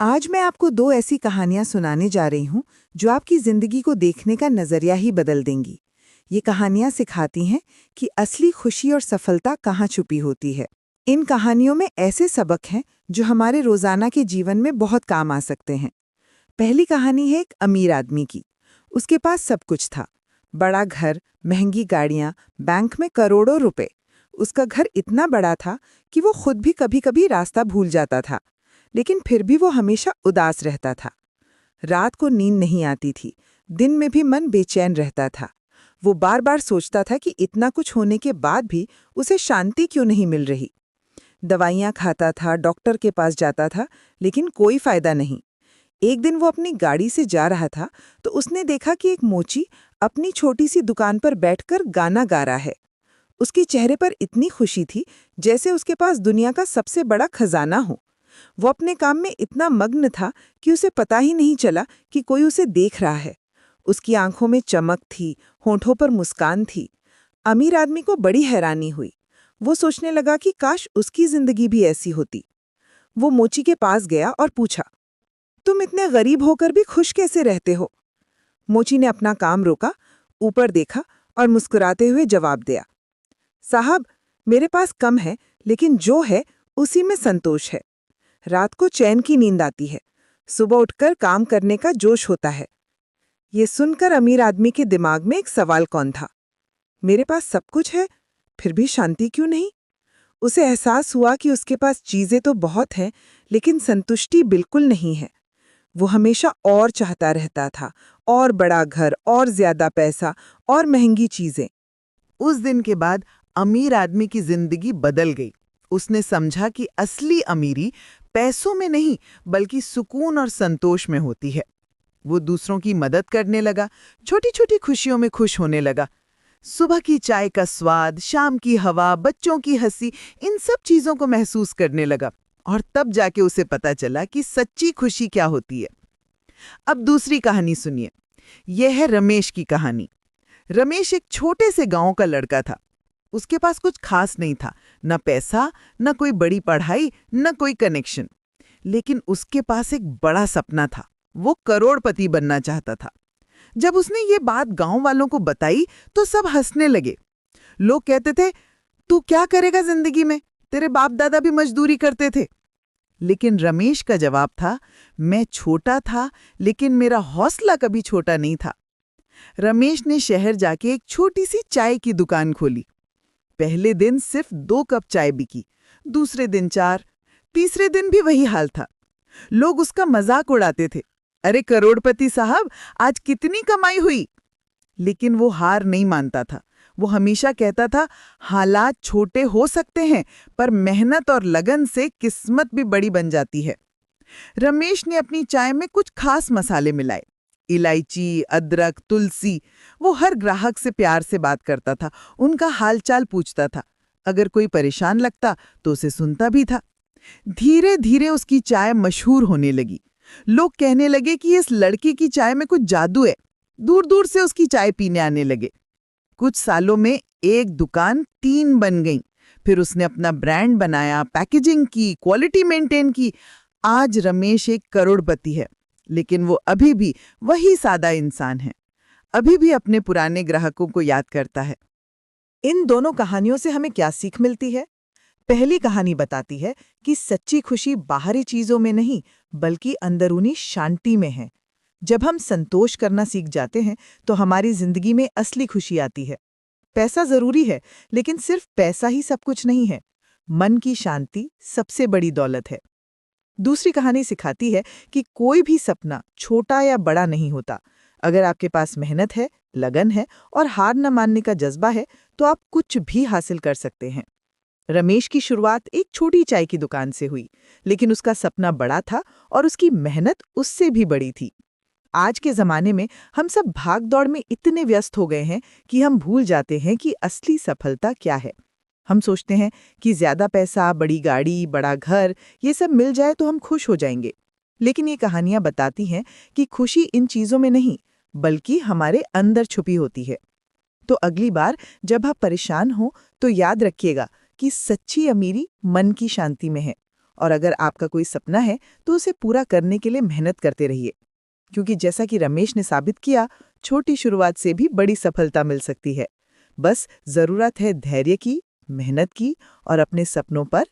आज मैं आपको दो ऐसी कहानियां सुनाने जा रही हूं जो आपकी जिंदगी को देखने का नजरिया ही बदल देंगी। ये कहानियां सिखाती हैं कि असली खुशी और सफलता कहाँ छुपी होती है। इन कहानियों में ऐसे सबक हैं जो हमारे रोजाना के जीवन में बहुत काम आ सकते हैं। पहली कहानी है एक अमीर आदमी की। उसके पास सब कुछ था, बड़ा घर, महंगी गाड़ियां, बैंक में करोड़ों रुपए। उसका घर इतना बड़ा था कि वो खुद भी कभी-कभी रास्ता भूल जाता था, लेकिन फिर भी वो हमेशा उदास रहता था। रात को नींद नहीं आती थी, दिन में भी मन बेचैन रहता था। वो बार बार सोचता था कि इतना कुछ होने के बाद भी उसे शांति क्यों नहीं मिल रही। दवाइयाँ खाता था, डॉक्टर के पास जाता था, लेकिन कोई फायदा नहीं। एक दिन वो अपनी गाड़ी से जा रहा था तो उसने देखा कि एक मोची अपनी छोटी सी दुकान पर बैठकर गाना गा रहा है। उसके चेहरे पर इतनी खुशी थी जैसे उसके पास दुनिया का सबसे बड़ा खजाना हो। वो अपने काम में इतना मग्न था कि उसे पता ही नहीं चला कि कोई उसे देख रहा है। उसकी आंखों में चमक थी, होठों पर मुस्कान थी। अमीर आदमी को बड़ी हैरानी हुई। वो सोचने लगा कि काश उसकी जिंदगी भी ऐसी होती। वो मोची के पास गया और पूछा, तुम इतने गरीब होकर भी खुश कैसे रहते हो? मोची ने अपना काम रोका, ऊपर देखा और मुस्कुराते हुए जवाब दिया, साहब, मेरे पास कम है, लेकिन जो है उसी में संतोष है। रात को चैन की नींद आती है, सुबह उठकर काम करने का जोश होता है। ये सुनकर अमीर आदमी के दिमाग में एक सवाल कौन था, मेरे पास सब कुछ है, फिर भी शांति क्यों नहीं? उसे एहसास हुआ कि उसके पास चीजें तो बहुत हैं, लेकिन संतुष्टि बिल्कुल नहीं है। वो हमेशा और चाहता रहता था, और बड़ा घर, और ज्यादा पैसा, और महंगी चीजें। उस दिन के बाद अमीर आदमी की जिंदगी बदल गई। उसने समझा कि असली अमीरी पैसों में नहीं बल्कि सुकून और संतोष में होती है। वो दूसरों की मदद करने लगा, छोटी छोटी खुशियों में खुश होने लगा। सुबह की चाय का स्वाद, शाम की हवा, बच्चों की हंसी, इन सब चीजों को महसूस करने लगा। और तब जाके उसे पता चला कि सच्ची खुशी क्या होती है। अब दूसरी कहानी सुनिए। यह है रमेश की कहानी। रमेश एक छोटे से गांव का लड़का था। उसके पास कुछ खास नहीं था, न पैसा, न कोई बड़ी पढ़ाई, न कोई कनेक्शन। लेकिन उसके पास एक बड़ा सपना था। वो करोड़पति बनना चाहता था। जब उसने ये बात गांव वालों को बताई तो सब हंसने लगे। लोग कहते थे, तू क्या करेगा जिंदगी में? तेरे बाप दादा भी मजदूरी करते थे। लेकिन रमेश का जवाब था, मैं छोटा था, लेकिन मेरा हौसला कभी छोटा नहीं था। रमेश ने शहर जाके एक छोटी सी चाय की दुकान खोली। पहले दिन सिर्फ 2 कप चाय बिकी, दूसरे दिन 4, तीसरे दिन भी वही हाल था। लोग उसका मजाक उड़ाते थे, अरे करोड़पति साहब, आज कितनी कमाई हुई? लेकिन वो हार नहीं मानता था। वो हमेशा कहता था, हालात छोटे हो सकते हैं, पर मेहनत और लगन से किस्मत भी बड़ी बन जाती है। रमेश ने अपनी चाय में कुछ खास मसाले मिलाए, इलायची, अदरक, तुलसी। वो हर ग्राहक से प्यार से बात करता था, उनका हालचाल पूछता था। अगर कोई परेशान लगता तो उसे सुनता भी था। धीरे धीरे उसकी चाय मशहूर होने लगी। लोग कहने लगे कि इस लड़के की चाय में कुछ जादू है। दूर दूर से उसकी चाय पीने आने लगे। कुछ सालों में एक दुकान 3 बन गई। फिर उसने अपना ब्रांड बनाया, पैकेजिंग की, क्वालिटी मेंटेन की। आज रमेश एक करोड़पति है, लेकिन वो अभी भी वही सादा इंसान है। अभी भी अपने पुराने ग्राहकों को याद करता है। इन दोनों कहानियों से हमें क्या सीख मिलती है? पहली कहानी बताती है कि सच्ची खुशी बाहरी चीजों में नहीं, बल्कि अंदरूनी शांति में है। जब हम संतोष करना सीख जाते हैं तो हमारी जिंदगी में असली खुशी आती है। पैसा जरूरी है, लेकिन सिर्फ पैसा ही सब कुछ नहीं है। मन की शांति सबसे बड़ी दौलत है। दूसरी कहानी सिखाती है कि कोई भी सपना छोटा या बड़ा नहीं होता। अगर आपके पास मेहनत है, लगन है और हार न मानने का जज्बा है, तो आप कुछ भी हासिल कर सकते हैं। रमेश की शुरुआत एक छोटी चाय की दुकान से हुई, लेकिन उसका सपना बड़ा था और उसकी मेहनत उससे भी बड़ी थी। आज के जमाने में हम सब भाग-दौड़ में इतने व्यस्त हो गए हैं कि हम भूल जाते हैं कि असली सफलता क्या है। हम सोचते हैं कि ज्यादा पैसा, बड़ी गाड़ी, बड़ा घर, ये सब मिल जाए तो हम खुश हो जाएंगे। लेकिन ये कहानियां बताती हैं कि खुशी इन चीजों में नहीं, बल्कि हमारे अंदर छुपी होती है। तो अगली बार जब आप परेशान हो तो याद रखिएगा कि सच्ची अमीरी मन की शांति में है, और अगर आपका कोई सपना है तो उसे पूरा करने के लिए मेहनत करते रहिए, क्योंकि जैसा कि रमेश ने साबित किया, छोटी शुरुआत से भी बड़ी सफलता मिल सकती है। बस जरूरत है धैर्य की, मेहनत की और अपने सपनों पर